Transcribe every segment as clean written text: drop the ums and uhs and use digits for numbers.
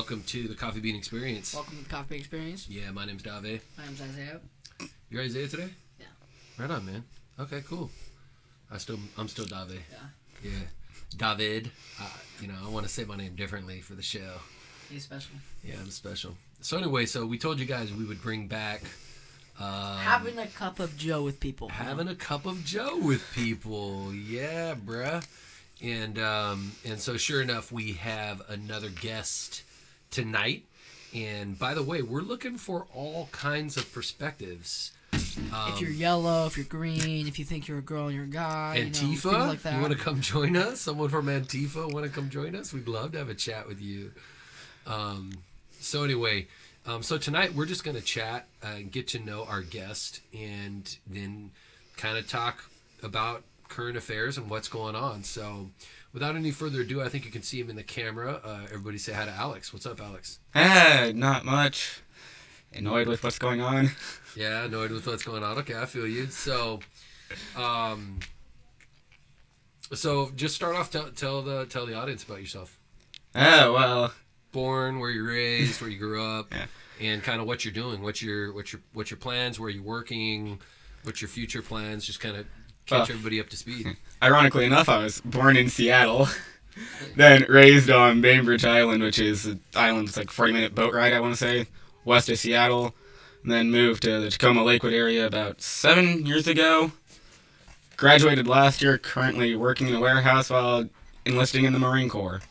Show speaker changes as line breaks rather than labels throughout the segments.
welcome to the Coffee Bean Experience.
Welcome to the Coffee Bean Experience.
Yeah, my name's Dave.
My name's Isaiah.
You're Isaiah today?
Yeah.
Right on, man. Okay, cool. I'm still Dave.
Yeah.
Yeah. David. I want to say my name differently for the show.
He's special.
Yeah, I'm special. So anyway, we told you guys we would bring back...
having a cup of Joe with people.
Having a cup of Joe with people. Yeah, bruh. And so sure enough, we have another guest tonight. And by the way, we're looking for all kinds of perspectives.
If you're yellow, if you're green, if you think you're a girl and you're a guy,
Antifa,
things like that.
You want to come join us? Someone from Antifa want to come join us? We'd love to have a chat with you. So anyway, so tonight we're just going to chat and get to know our guest and then kind of talk about current affairs and what's going on. So without any further ado, I think you can see him in the camera. Everybody say hi to Alex. What's up, Alex?
Not much. Annoyed with what's going on.
Yeah, annoyed with what's going on. Okay, I feel you. So just start off. Tell the audience about yourself.
Well.
Born, where you're raised, where you grew up,
yeah.
And kind of what you're doing. What's your plans? Where are you working? What's your future plans? Just kind of catch everybody up to speed.
Ironically enough, I was born in Seattle, then raised on Bainbridge Island, which is an island. It's like a 40-minute boat ride, I want to say, west of Seattle. And then moved to the Tacoma Lakewood area about 7 years ago. Graduated last year, currently working in a warehouse while enlisting in the Marine Corps.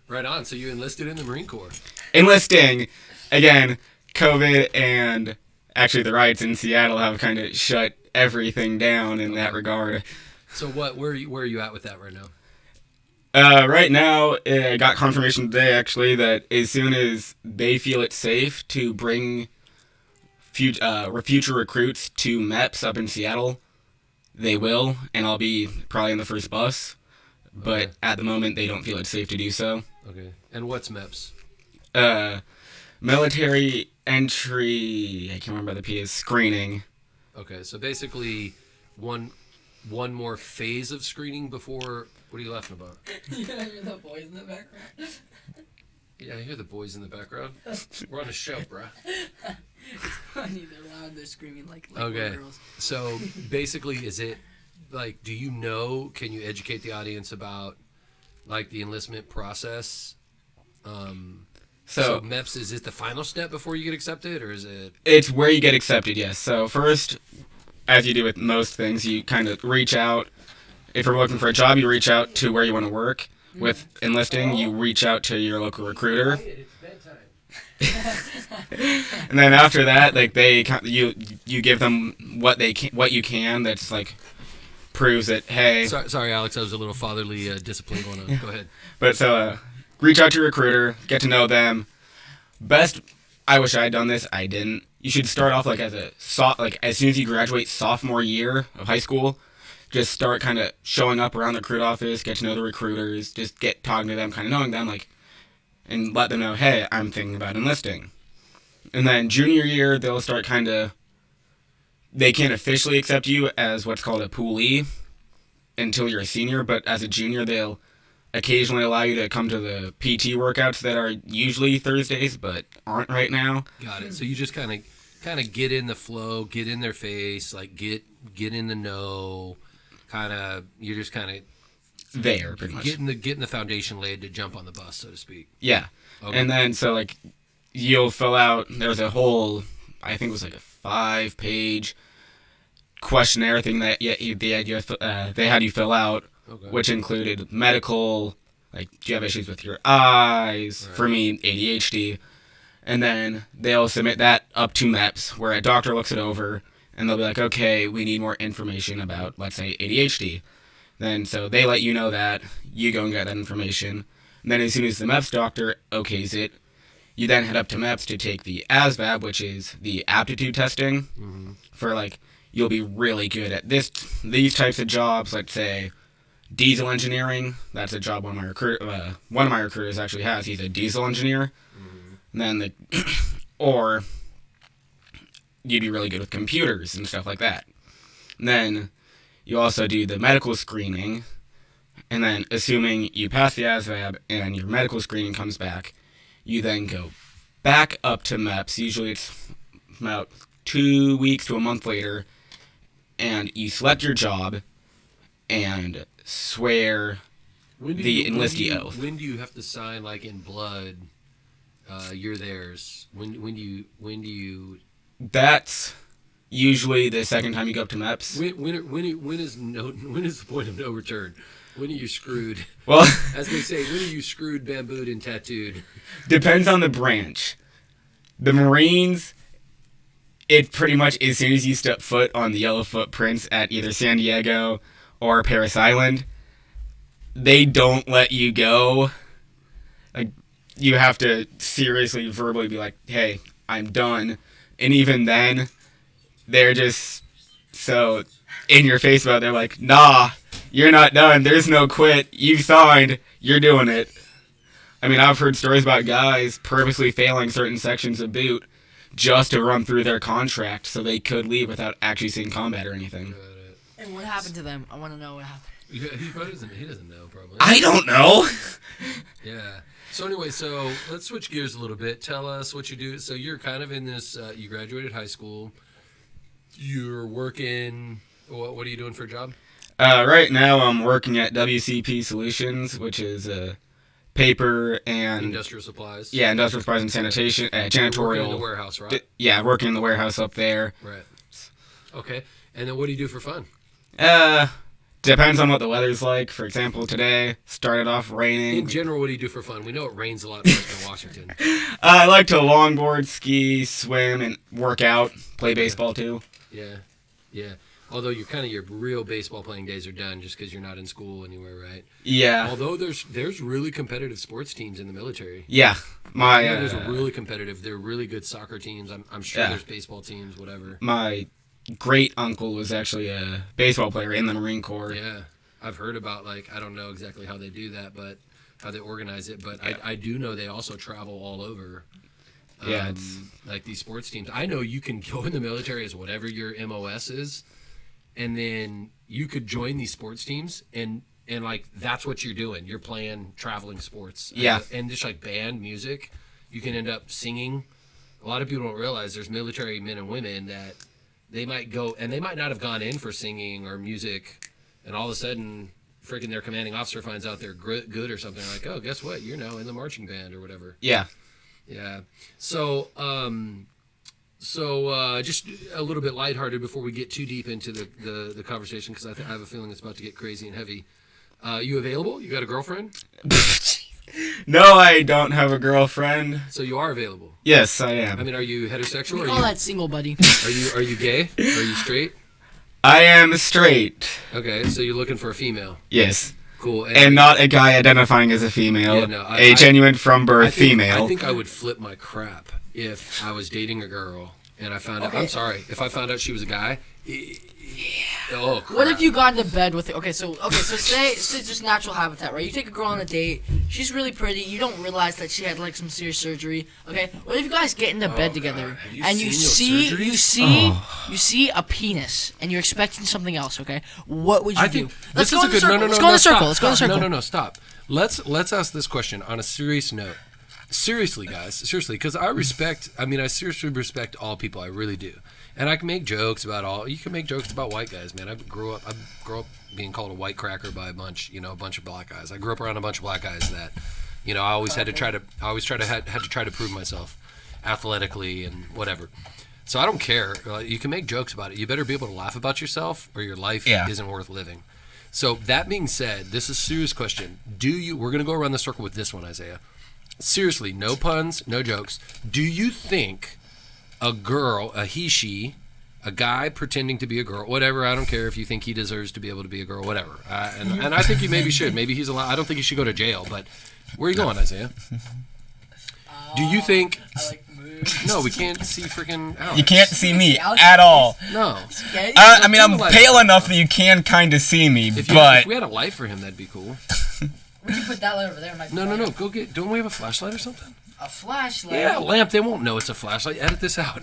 Right on. So you enlisted in the Marine Corps.
Enlisting, again, COVID and actually the riots in Seattle have kind of shut everything down in that regard.
So where are you at with that right now?
Right now, I got confirmation today, actually, that as soon as they feel it's safe to bring future recruits to MEPS up in Seattle, they will, and I'll be probably in the first bus. But
okay.
At the moment, they don't feel it's safe to do so.
Okay. And what's MEPS?
Military entry, I can't remember the P is, screening.
Okay, so basically one more phase of screening before... What are you laughing about?
Yeah, I hear the boys in the background.
Yeah, I hear the boys in the background. We're on a show, bruh.
It's funny, they're loud, they're screaming like
okay.
girls.
So basically, is it, like, can you educate the audience about, like, the enlistment process? So MEPS, is it the final step before you get accepted, or is it...
It's where you get accepted, yes. So first, as you do with most things, you kind of reach out. If you're looking for a job, you reach out to where you want to work. With enlisting, you reach out to your local recruiter.
It's bedtime.
And then after that, like you give them what you can. That's like proves that, hey.
Sorry, Alex. That was a little fatherly discipline going on.
Yeah.
Go ahead.
But reach out to your recruiter, get to know them. Best. I wish I had done this. I didn't. You should start off like as soon as you graduate sophomore year of high school. Just start kind of showing up around the recruit office, get to know the recruiters, just get talking to them, kind of knowing them, and let them know, hey, I'm thinking about enlisting. And then junior year, they'll start they can't officially accept you as what's called a poolee until you're a senior, but as a junior, they'll occasionally allow you to come to the PT workouts that are usually Thursdays, but aren't right now.
Got it. So you just kind of get in the flow, get in their face, like get in the know. You're just
there, pretty much.
Getting the foundation laid to jump on the bus, so to speak.
Yeah.
Okay.
And then, you'll fill out, there's a whole, I think it was like a 5-page questionnaire thing that they had you fill out, okay. Which included medical, like, do you have issues with your eyes? Right. For me, ADHD. And then they'll submit that up to MEPS, where a doctor looks it over, and they'll be like, okay, we need more information about, let's say, ADHD. Then, so they let you know that, you go and get that information. And then as soon as the MEPS doctor okays it, you then head up to MEPS to take the ASVAB, which is the aptitude testing, for, you'll be really good at these types of jobs, let's say, diesel engineering. That's a job one of my recruiters actually has. He's a diesel engineer. And then or you'd be really good with computers and stuff like that. And then you also do the medical screening, and then assuming you pass the ASVAB and your medical screening comes back, You then go back up to MEPS. Usually it's about 2 weeks to a month later. And you select your job and swear the enlistee oath.
When do you have to sign, like, in blood, you're theirs? When do you...
That's usually the second time you go up to MEPS.
When is the point of no return? When are you screwed?
Well,
as they say, when are you screwed, bambooed, and tattooed?
Depends on the branch. The Marines, it pretty much, as soon as you step foot on the yellow footprints at either San Diego or Paris Island, they don't let you go. Like, you have to seriously, verbally be like, hey, I'm done. And even then, they're just so in your face about it. They're like, nah, you're not done. There's no quit. You signed. You're doing it. I mean, I've heard stories about guys purposely failing certain sections of boot just to run through their contract so they could leave without actually seeing combat or anything.
And what happened to them? I want to know what happened.
Yeah, he doesn't know, probably.
I don't know.
Yeah. So anyway, so let's switch gears a little bit. Tell us what you do. So you're kind of in this, you graduated high school. You're working, what are you doing for a job?
Right now I'm working at WCP Solutions, which is paper and...
Industrial supplies.
Yeah, industrial supplies and sanitation, janitorial.
Working in the warehouse, right?
Yeah, working in the warehouse up there.
Right. Okay. And then what do you do for fun?
Depends on what the weather's like. For example, today started off raining.
In general, what do you do for fun? We know it rains a lot in Western Washington.
I like to longboard, ski, swim, and work out. Play baseball too.
Yeah. Although your real baseball playing days are done just because you're not in school anywhere, right?
Yeah.
Although there's really competitive sports teams in the military.
Yeah.
There's a really competitive. They're really good soccer teams. I'm sure there's baseball teams, whatever.
My great uncle was actually a baseball player in the Marine Corps.
Yeah, I've heard about, like, I don't know exactly how they do that, but how they organize it. But I do know they also travel all over.
It's
like these sports teams. I know you can go in the military as whatever your MOS is, and then you could join these sports teams and like that's what you're doing. You're playing traveling sports.
Yeah.
And just like band music, you can end up singing. A lot of people don't realize there's military men and women that they might go and they might not have gone in for singing or music, and all of a sudden, freaking their commanding officer finds out they're good or something. Like, oh, guess what? You're now in the marching band or whatever.
Yeah.
Yeah. So just a little bit lighthearted before we get too deep into the conversation, because I have a feeling it's about to get crazy and heavy. You available? You got a girlfriend?
No, I don't have a girlfriend.
So you are available?
Yes, I am.
I mean, are you heterosexual?
We call that single, buddy.
Are you gay? Are you straight?
I am straight.
Okay, so you're looking for a female.
Yes.
Cool.
And not a guy identifying as a female.
Yeah, no,
a genuine from birth female.
I think I would flip my crap if I was dating a girl and I found out.
Okay.
I'm sorry. If I found out she was a guy. Oh, crap.
What if you got into bed with her? So say just natural habitat, right? You take a girl on a date. She's really pretty. You don't realize that she had like some serious surgery. Okay. What if you guys get into bed together and you see a penis and you're expecting something else? Okay. What would you do? Let's go in the circle. Let's go in the circle. Let's go in the circle.
No, stop. Let's ask this question on a serious note. Seriously, guys. Seriously, because I seriously respect all people. I really do. And I can make jokes about you can make jokes about white guys, man. I grew up being called a white cracker by a bunch of black guys. I grew up around a bunch of black guys that, I always had to try to prove myself athletically and whatever. So I don't care. You can make jokes about it. You better be able to laugh about yourself or your life isn't worth living. So that being said, this is a serious question. We're going to go around the circle with this one, Isaiah. Seriously, no puns, no jokes. Do you think a girl, a guy pretending to be a girl, whatever, I don't care if you think he deserves to be able to be a girl, whatever. And I think he maybe should. Maybe he's allowed. I don't think he should go to jail, but where are you going, Isaiah? Do you think... No, we can't see freaking Alex.
You can't see me at all.
No.
I mean, I'm pale enough that you can kind of see me, but...
If we had a light for him, that'd be cool.
We can put that light over there.
No. Go get... Don't we have a flashlight or something?
A flashlight?
Yeah, a lamp. They won't know it's a flashlight. Edit this out.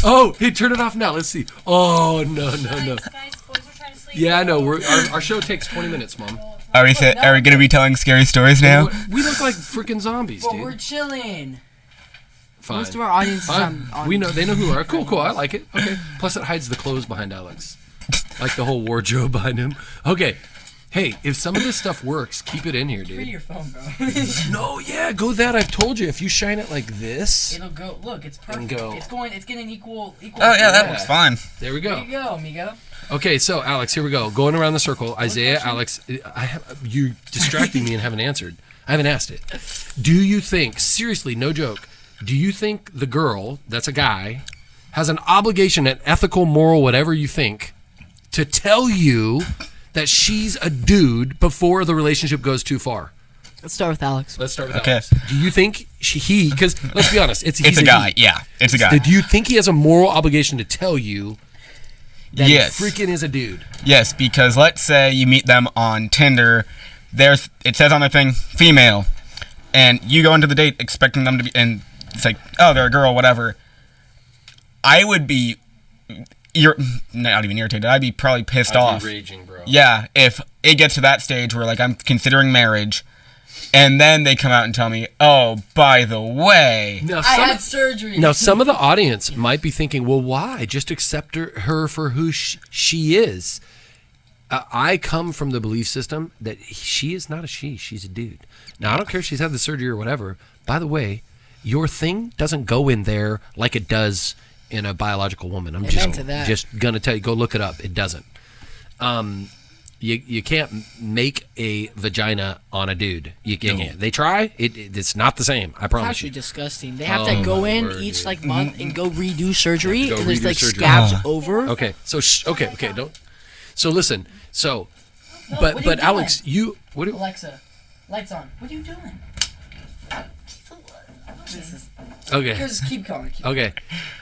Oh, hey, turn it off now. Let's see. Oh, no.
Guys, boys are trying to sleep.
Yeah, I know. Our show takes 20 minutes, Mom.
Are we gonna be telling scary stories now?
We look like freaking zombies,
But
dude.
we're chilling.
Fine.
Most of our audience is
Fine.
on.
We know. They know who we are. Cool. I like it. Okay. Plus, it hides the clothes behind Alex, like the whole wardrobe behind him. Okay. Hey, if some of this stuff works, keep it in here,
Free
dude.
your phone, bro.
No, yeah, go that. I've told you. If you shine it like this,
It'll go. Look, it's perfect.
go.
It's getting equal.
Oh yeah, that
Yeah.
looks fine.
there we
There
go.
you go, amigo.
Okay, so Alex, here we go. Going around the circle. Isaiah, Alex, you distracting me and haven't answered. I haven't asked it. Do you think, seriously, no joke, do you think the girl, that's a guy, has an obligation, an ethical, moral, whatever you think, to tell you that she's a dude before the relationship goes too far?
Let's start with Alex.
Let's start with
Okay.
Alex. Do you think he, because let's be honest, he's
It's a guy.
he.
Yeah, it's a guy.
Do you think he has a moral obligation to tell you that
Yes.
he freaking is a dude?
Yes, because let's say you meet them on Tinder. It says on their thing, female, and you go into the date expecting them to be, and it's like, oh, they're a girl, whatever. I would be, not even irritated. I'd be probably pissed off.
Raging, bro.
Yeah, if it gets to that stage where like I'm considering marriage, and then they come out and tell me, oh, by the way,
Now,
I had surgery.
Now, some of the audience might be thinking, well, why? Just accept her for who she is. I come from the belief system that she is not a she's a dude. Now, I don't care if she's had the surgery or whatever. By the way, your thing doesn't go in there like it does in a biological woman. I'm
to that.
just going to tell you, go look it up. It doesn't. You can't make a vagina on a dude. You can't. They try. It's not the same. I
It's
promise
actually
you.
disgusting. They have
Oh,
to go
my
in
word,
each
dude.
like month and go redo surgery,
Go
and there's
redo
like
surgery.
scabs over.
Okay. So okay. Don't. So listen. So,
No,
but
what are you
Alex, you what?
Alexa, lights on. What are you doing?
Okay.
Just keep going.
Okay.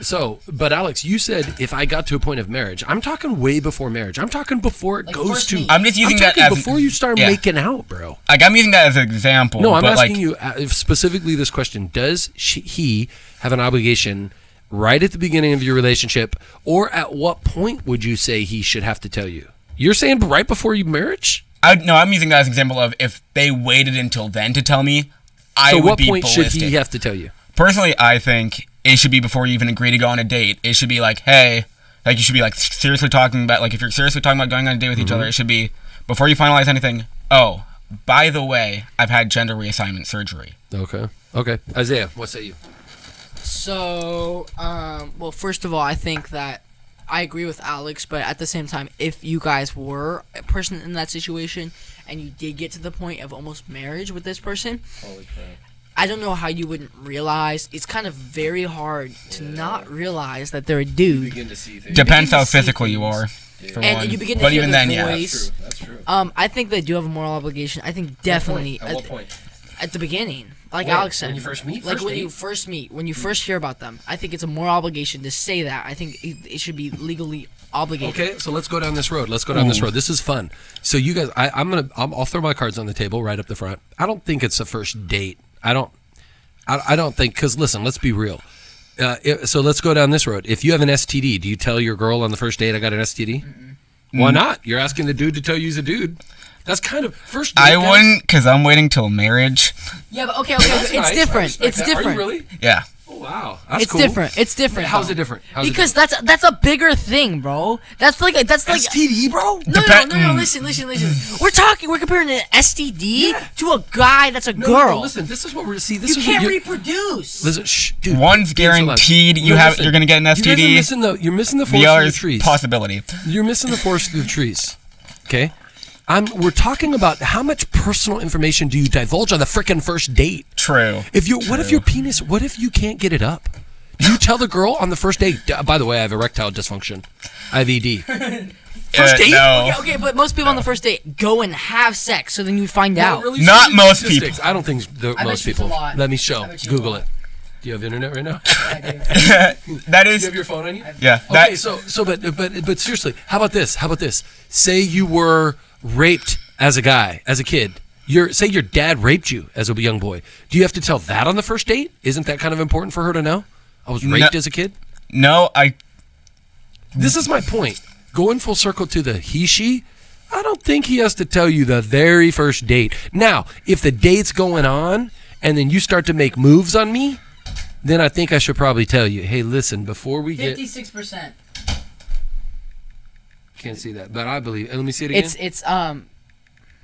So, but Alex, you said if I got to a point of marriage, I'm talking way before marriage. I'm talking before it
Like
goes
first
to.
meet.
I'm just using that
talking
as
before you start
yeah.
making out, bro.
like I'm using that as an example.
No, I'm
but
asking
like,
you specifically this question: does he have an obligation right at the beginning of your relationship, or at what point would you say he should have to tell you? You're saying right before you marriage?
I'm using that as an example of if they waited until then to tell me, I
So,
would
what
be
point
ballistic.
should he have to tell you?
Personally, I think it should be before you even agree to go on a date. It should be like, hey, like you should be like seriously talking about, like if you're seriously talking about going on a date with each other, it should be before you finalize anything. Oh, by the way, I've had gender reassignment surgery.
Okay. Isaiah, what say you?
So, well, first of all, I think that I agree with Alex, but at the same time, if you guys were a person in that situation and you did get to the point of almost marriage with this person,
Holy crap.
I don't know how you wouldn't realize. It's kind of very hard to not realize that they're a dude.
Begin to see things.
Depends
begin
how
to see
physical you
things.
are. For
And
one.
you begin to
but
hear
even
their
then, yeah.
voice.
That's true.
I think they do have a moral obligation. I think definitely
At what point?
at the beginning, like
When?
Alex said,
When you first meet?
like
First
when
date?
you first meet, when you first hear about them. I think it's a moral obligation to say that. I think it should be legally obligated.
Okay, so let's go down this road. This is fun. So you guys, I'll throw my cards on the table right up the front. I don't think it's a first date. I don't think, because listen, let's be real. So let's go down this road. If you have an STD, do you tell your girl on the first date I got an STD? Why not? You're asking the dude to tell you he's a dude. That's kind of first date.
I
guys.
wouldn't, because I'm waiting till marriage.
Yeah, but okay,
That's
it's
nice. I
different.
respect
It's
that. Are you
different.
really?
Yeah.
Oh, wow. That's
It's
cool.
different. It's different.
How's
though.
it different?
Because that's a bigger thing, bro. That's like
STD, bro?
no. Listen. We're comparing an STD to a guy that's a girl.
No, listen, this is what we're see. This
You
is
can't
what
reproduce.
Listen, shh, dude.
One's
Chill out.
guaranteed
No, listen,
you're gonna get an
You guys are
STD.
you're missing the
The
forest through
other
the
is
trees.
possibility.
You're missing the forest through the trees. Okay? We're talking about how much personal information do you divulge on the frickin' first date?
True.
What if your penis, what if you can't get it up? Do you tell the girl on the first date, by the way, I have erectile dysfunction. I have ED. First date?
No.
Okay, but most people on the first date go and have sex, so then you find out.
Really
Not
serious
most
statistics.
people.
I don't think
I
most
bet you it's a
people.
lot.
Let me
I
show.
bet you it's a
Google
lot.
it. Do you have internet right now?
That
Do
is.
you have your phone on you?
Yeah.
Okay,
That.
so but seriously, how about this? Say you were raped as a guy, as a kid. Say your dad raped you as a young boy. Do you have to tell that on the first date? Isn't that kind of important for her to know? I was raped as a kid.
No,
This is my point. Going full circle to the he, she, I don't think he has to tell you the very first date. Now, if the date's going on and then you start to make moves on me, then I think I should probably tell you, hey, listen, before we get...
56%.
Can't see that, but I believe... Let me see it again.
It's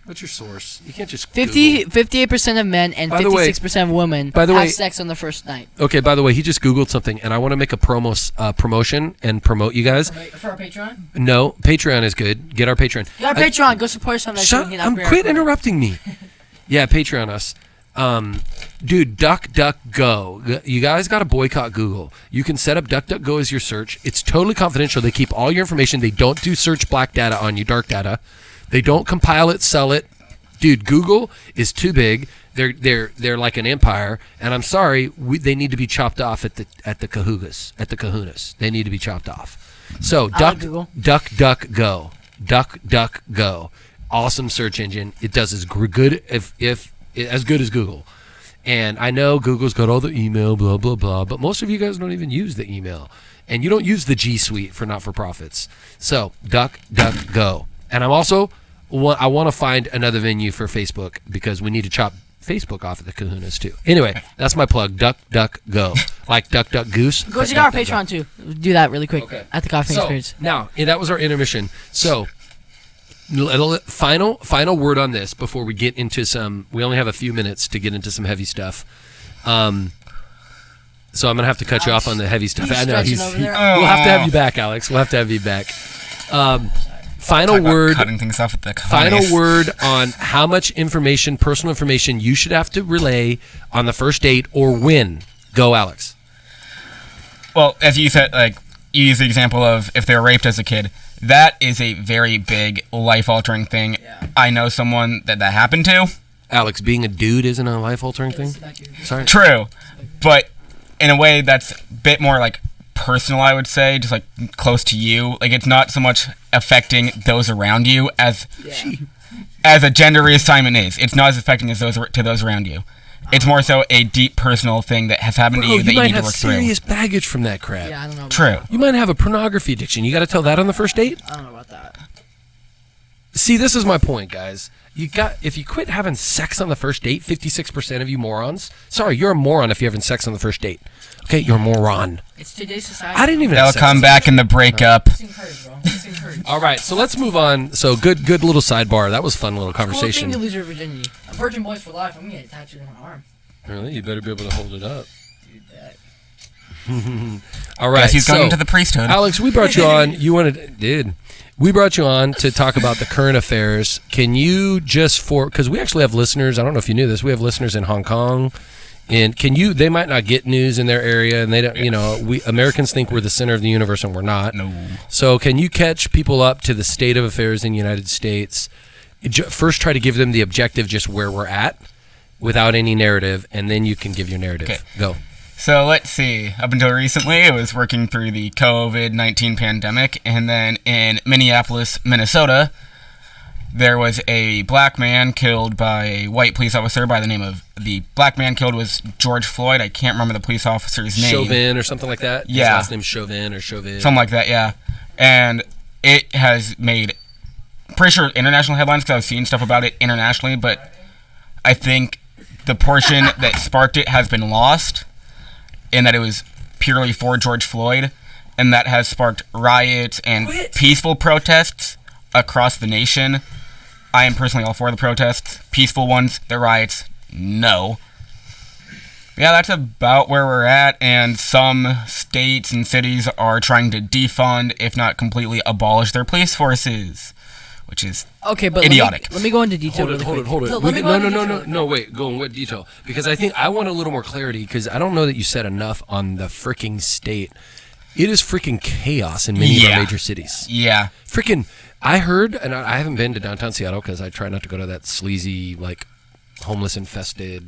What's your source? You can't just
58% of men and 56% of women have sex on the first night.
Okay, by the way, he just Googled something, and I want to make a promotion and promote you guys.
For our Patreon?
No, Patreon is good. Get our Patreon.
Get our Patreon. Go support us on that.
Quit interrupting me. Yeah, Patreon us. Dude, DuckDuckGo. You guys got to boycott Google. You can set up DuckDuckGo as your search. It's totally confidential. They keep all your information. They don't do search black data on you, dark data. They don't compile it, sell it. Dude, Google is too big. They're like an empire, and I'm sorry, they need to be chopped off at the kahunas. They need to be chopped off. So DuckDuckGo. DuckDuckGo. Awesome search engine. It does as good as good as Google. And I know Google's got all the email, blah, blah, blah, but most of you guys don't even use the email. And you don't use the G Suite for not-for-profits. So, DuckDuckGo. And I want to find another venue for Facebook because we need to chop Facebook off at the kahunas too. Anyway, that's my plug, DuckDuckGo. Like Duck, Duck, Goose.
Go check out our Patreon too. Do that really quick at the Coffee Experience.
Now, that was our intermission. So, final word on this before we get into some. We only have a few minutes to get into some heavy stuff. So I'm gonna have to cut you off on the heavy stuff. I know we'll have to have you back, Alex. We'll have to have you back. Final word.
Cutting things off at the
final word on how much information, personal information, you should have to relay on the first date or when. Go, Alex.
Well, as you said, like you used the example of if they were raped as a kid. That is a very big life-altering thing. Yeah. I know someone that happened to.
Alex, being a dude isn't a life-altering thing? Sorry.
True. But in a way that's a bit more like personal, I would say, just like close to you. Like it's not so much affecting those around you as a gender reassignment is. It's not as affecting as those around you. It's more so a deep personal thing that has happened to you that you need to work through.
You might have serious baggage from that crap.
Yeah, I don't know.
True.
You might have a pornography addiction. You got to tell that on the first date?
I don't know about that.
See, this is my point, guys. If you quit having sex on the first date, 56% of you morons. Sorry, you're a moron if you're having sex on the first date. Okay, you're a moron.
It's today's society.
I didn't even.
They'll come back in the breakup.
It's encouraged, bro. It's encouraged.
All right, so let's move on. So good little sidebar. That was a fun little conversation.
Cool thing to lose your virginity. A virgin boys for life. I'm gonna get tattooed on my arm.
Really? You better be able to hold it up.
Dude,
All right.
Yes, he's going into the priesthood.
Alex, we brought you on. We brought you on to talk about the current affairs. Can you because we actually have listeners. I don't know if you knew this. We have listeners in Hong Kong. And they might not get news in their area, and they don't, we Americans think we're the center of the universe, and we're not.
No.
So can you catch people up to the state of affairs in the United States? First, try to give them the objective, just where we're at, without any narrative, and then you can give your narrative.
Okay.
Go.
So let's see. Up until recently, I was working through the COVID-19 pandemic, and then in Minneapolis, Minnesota, there was a black man killed by a white police officer by the name of... The black man killed was George Floyd. I can't remember the police officer's name.
Chauvin or something like that?
Yeah.
His last name's Chauvin or Chauvin.
Something like that, yeah. And it has made... Pretty sure international headlines because I've seen stuff about it internationally, but I think the portion that sparked it has been lost, and that it was purely for George Floyd, and that has sparked riots and peaceful protests across the nation. I am personally all for the protests. Peaceful ones, the riots, no. Yeah, that's about where we're at, and some states and cities are trying to defund, if not completely abolish their police forces, which is idiotic.
Let me go into detail.
Hold it. No, wait. Go in what detail? Because I want a little more clarity, because I don't know that you said enough on the freaking state. It is freaking chaos in many of our major cities.
Yeah.
Freaking... I heard, and I haven't been to downtown Seattle because I try not to go to that sleazy, like, homeless-infested,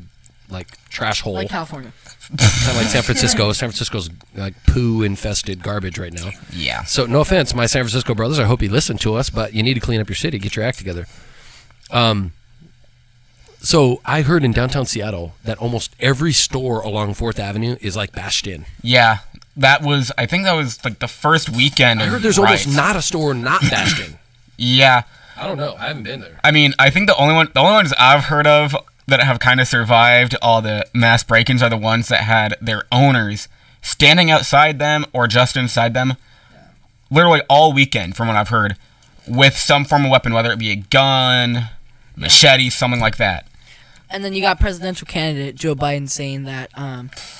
like, trash hole.
Like California.
Kind of like San Francisco. San Francisco's, like, poo-infested garbage right now.
Yeah.
So, no offense, my San Francisco brothers. I hope you listen to us, but you need to clean up your city. Get your act together. So, I heard in downtown Seattle that almost every store along 4th Avenue is, like, bashed in.
Yeah. I think that was, like, the first weekend.
I heard there's almost not a store not bashed in.
Yeah,
I don't know. I haven't been there.
I mean, I think the only ones I've heard of that have kind of survived all the mass break-ins are the ones that had their owners standing outside them or just inside them, literally all weekend, from what I've heard, with some form of weapon, whether it be a gun, machete, something like that.
And then you got presidential candidate Joe Biden saying that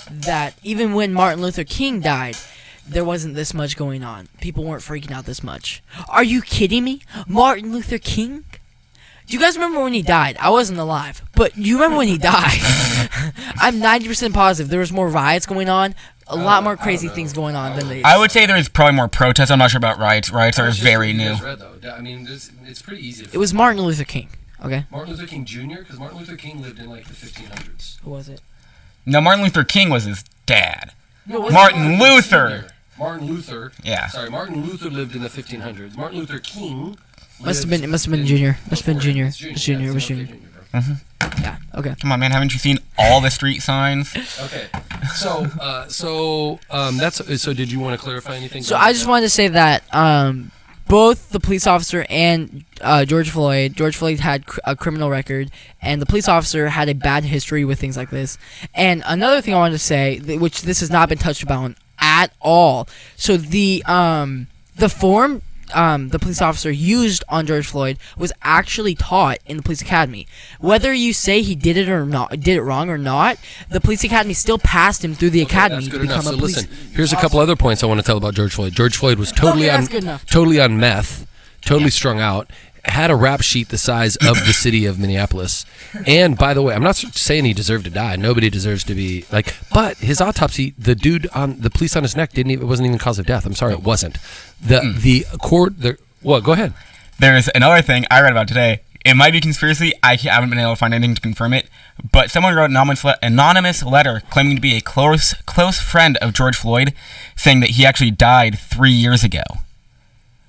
that even when Martin Luther King died, there wasn't this much going on. People weren't freaking out this much. Are you kidding me? Martin Luther King? Do you guys remember when he died? I wasn't alive, but you remember when he died? I'm 90% positive there was more riots going on, a lot more crazy things going on than they.
I would say there's probably more protests. I'm not sure about riots. Riots are very new.
Read, though. I mean, it's pretty easy.
It was Martin Luther King. Okay.
Martin Luther King Jr. Because Martin Luther King lived in like the 1500s.
Who was it?
No, Martin Luther King was his dad.
No,
Martin Luther.
Martin Luther.
Yeah.
Sorry, Martin Luther lived in the 1500s. Martin Luther King.
Must have been Junior. Must have been Junior.
It was Junior.
Yeah. Okay.
Come on, man! Haven't you seen all the street signs?
Okay. So did you want to clarify anything?
So I just wanted to say that both the police officer and George Floyd had a criminal record, and the police officer had a bad history with things like this. And another thing I wanted to say, which this has not been touched upon at all. So the form the police officer used on George Floyd was actually taught in the police academy. Whether you say he did it wrong or not, the police academy still passed him through the academy to become a police.
Listen, here's a couple other points I want to tell about George Floyd. George Floyd was totally on meth, totally strung out, had a rap sheet the size of the city of Minneapolis. And by the way, I'm not saying he deserved to die. Nobody deserves to be but his autopsy, the police on his neck it wasn't even cause of death. I'm sorry, it wasn't. Go ahead.
There's another thing I read about today. It might be conspiracy. I haven't been able to find anything to confirm it. But someone wrote an anonymous letter claiming to be a close friend of George Floyd, saying that he actually died 3 years ago.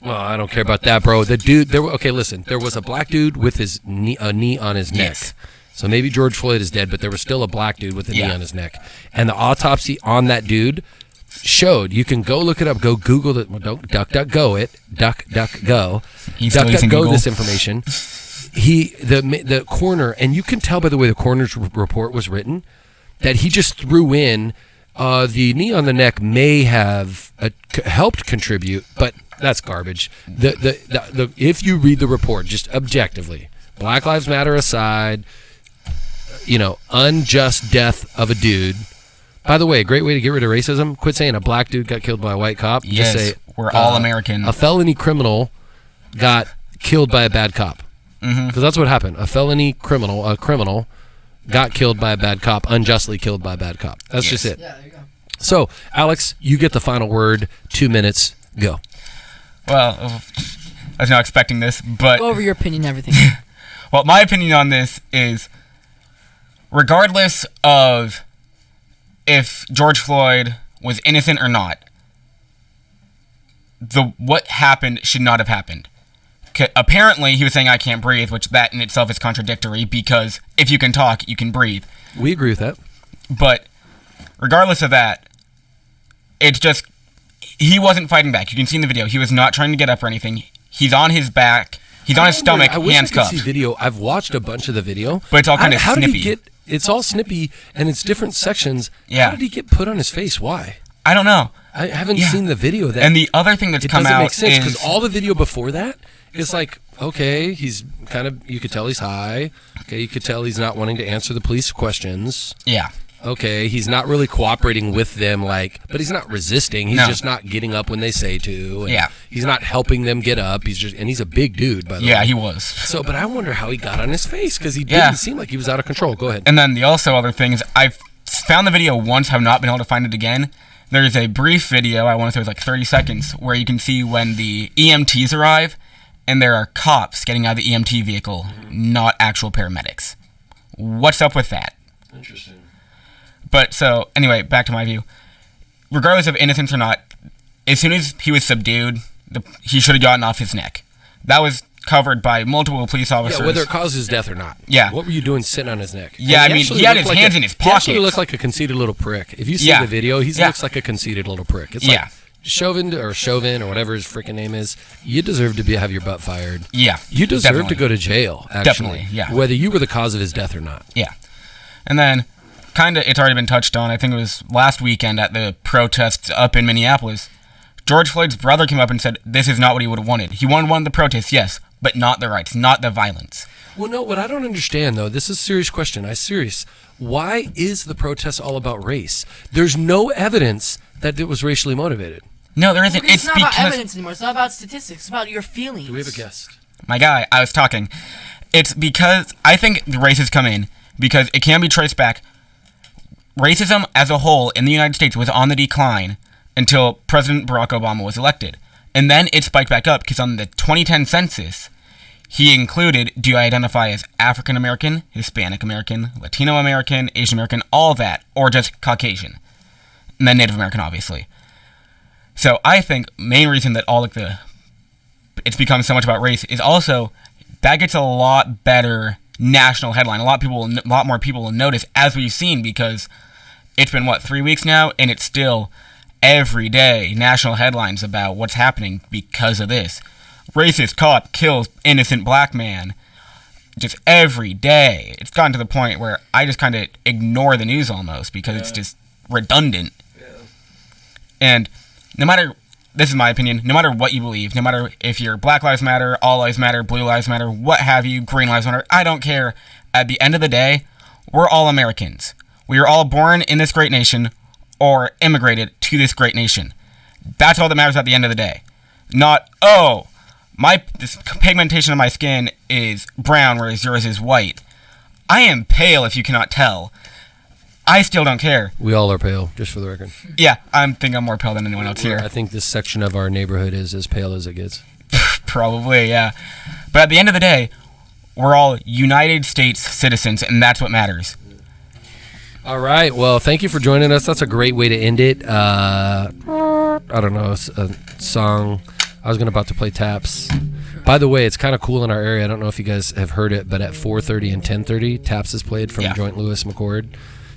Well, I don't care about that, bro. The dude, listen. There was a black dude with his knee on his neck.
Yes.
So maybe George Floyd is dead, but there was still a black dude with a knee on his neck. And the autopsy on that dude showed, you can go look it up, go Google it. Well, don't DuckDuckGo it. DuckDuckGo. DuckDuckGo this information. The coroner, and you can tell by the way the coroner's report was written, that he just threw in the knee on the neck may have helped contribute, but that's garbage. If you read the report just objectively, Black Lives Matter aside, unjust death of a dude. By the way, a great way to get rid of racism: quit saying a black dude got killed by a white cop.
Yes,
just say
we're all American.
A felony criminal got killed by a bad cop. Because that's what happened. A criminal got killed by a bad cop, unjustly killed by a bad cop. That's just it.
Yeah, there you go.
So, Alex, you get the final word. 2 minutes. Go.
Well, I was not expecting this, but...
Go over your opinion and everything.
Well, my opinion on this is, regardless of if George Floyd was innocent or not, what happened should not have happened. Apparently, he was saying, I can't breathe, which that in itself is contradictory, because if you can talk, you can breathe.
We agree with that.
But regardless of that, it's just, he wasn't fighting back. You can see in the video, he was not trying to get up or anything. He's on his back. He's on his stomach, hands cuffed. I wish I could see
video. I've watched a bunch of the video.
But it's all kind of snippy.
How did he get, it's all snippy, and it's different sections.
Yeah.
How did he get put on his face? Why?
I don't know.
I haven't seen the video.
And the other thing that's come out
is... It doesn't make sense, because all the video before that is like, okay, he's kind of, you could tell he's high. Okay, you could tell he's not wanting to answer the police questions.
Yeah.
Okay, he's not really cooperating with them, but he's not resisting. He's just not getting up when they say to. And he's not helping them get up. He's a big dude, by the way.
Yeah, he was.
So, but I wonder how he got on his face, because he didn't seem like he was out of control. Go ahead.
And then the other thing is, I've found the video once, have not been able to find it again. There's a brief video, I want to say it was like 30 seconds, where you can see when the EMTs arrive, and there are cops getting out of the EMT vehicle, not actual paramedics. What's up with that?
Interesting.
But so, anyway, back to my view. Regardless of innocence or not, as soon as he was subdued, he should have gotten off his neck. That was covered by multiple police officers.
Yeah, whether it caused his death or not.
Yeah.
What were you doing sitting on his neck?
Yeah, I mean, he had his hands in his pockets.
He actually looked like a conceited little prick. If you see the video, he looks like a conceited little prick. It's like, Chauvin or whatever his freaking name is, you deserve to have your butt fired.
Yeah.
You deserve to go to jail, actually.
Definitely, yeah.
Whether you were the cause of his death or not.
Yeah. And then, kind of, it's already been touched on. I think it was last weekend at the protests up in Minneapolis. George Floyd's brother came up and said this is not what he would have wanted. He wanted the protests, yes, but not the riots, not the violence.
Well, no, what I don't understand, though, this is a serious question. I'm serious. Why is the protest all about race? There's no evidence that it was racially motivated.
No, there isn't.
It's not about evidence anymore. It's not about statistics. It's about your feelings.
Do we have a guest?
My guy, I was talking. It's because I think the races come in because it can be traced back. Racism as a whole in the United States was on the decline until President Barack Obama was elected. And then it spiked back up because on the 2010 census, he included, do you identify as African American, Hispanic American, Latino American, Asian American, all that, or just Caucasian? And then Native American, obviously. So I think main reason that it's become so much about race is also that gets a lot better national headline. A lot more people will notice, as we've seen, because it's been 3 weeks now, and it's still every day national headlines about what's happening because of this. Racist cop kills innocent black man. Just every day. It's gotten to the point where I just kind of ignore the news almost because it's just redundant. Yeah. And no matter, this is my opinion, no matter what you believe, no matter if you're Black Lives Matter, All Lives Matter, Blue Lives Matter, what have you, Green Lives Matter, I don't care. At the end of the day, we're all Americans. We are all born in this great nation or immigrated to this great nation. That's all that matters at the end of the day. Not, this pigmentation of my skin is brown, whereas yours is white. I am pale, if you cannot tell. I still don't care.
We all are pale, just for the record.
Yeah, I think I'm more pale than anyone else here.
I think this section of our neighborhood is as pale as it gets.
Probably, yeah. But at the end of the day, we're all United States citizens, and that's what matters.
All right. Well, thank you for joining us. That's a great way to end it. I don't know, a song. I was about to play Taps. By the way, it's kind of cool in our area. I don't know if you guys have heard it, but at 4:30 and 10:30, Taps is played from Joint Lewis McCord.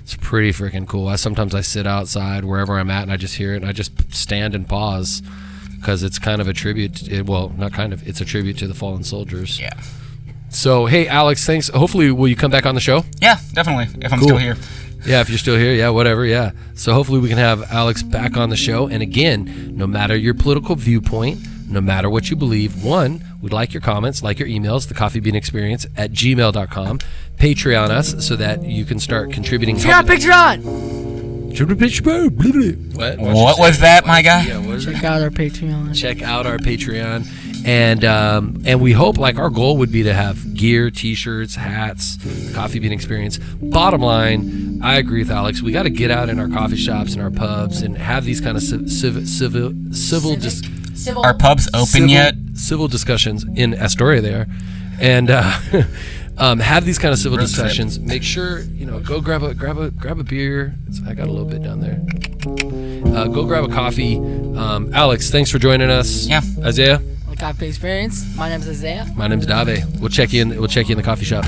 It's pretty freaking cool. Sometimes I sit outside wherever I'm at and I just hear it and I just stand and pause because it's kind of a tribute. It's a tribute to the fallen soldiers.
Yeah.
So, hey, Alex, thanks. Hopefully, will you come back on the show?
Yeah, definitely, if I'm still here.
Yeah, if you're still here, yeah, whatever, yeah. So hopefully we can have Alex back on the show. And again, no matter your political viewpoint, no matter what you believe, we'd like your comments, like your emails, thecoffeebeanexperience@gmail.com. Patreon us so that you can start contributing.
Patreon!
What was that, my guy?
Yeah,
Check out our Patreon.
Check out our Patreon. And we hope, our goal would be to have gear, t-shirts, hats, Coffee Bean Experience. Bottom line, I agree with Alex. We got to get out in our coffee shops and our pubs and have these kind of civil
Are pubs open yet?
Civil discussions in Astoria there. And have these kind of civil discussions. Make sure, go grab a beer. I got a little bit down there. Go grab a coffee. Alex, thanks for joining us.
Yeah.
Isaiah?
Coffee Experience. My name's Isaiah.
My name's Dave. We'll check you in the coffee shop.